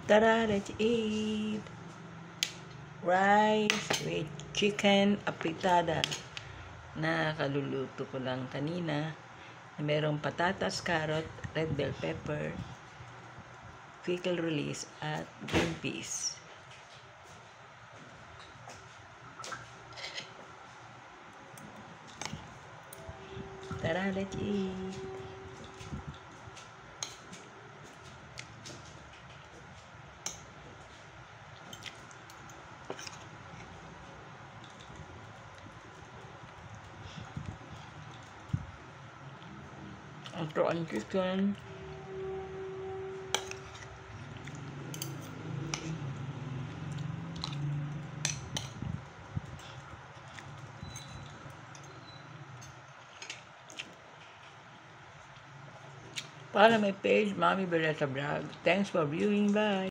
Tara, let's eat! Rice with chicken apitada na kaluluto ko lang kanina. Merong patatas, carrot, red bell pepper, pickle release, at green peas. Tara, let's eat! Ito ang chicken. Para may page, Mami Beretta Vlog. Thanks for viewing. Bye!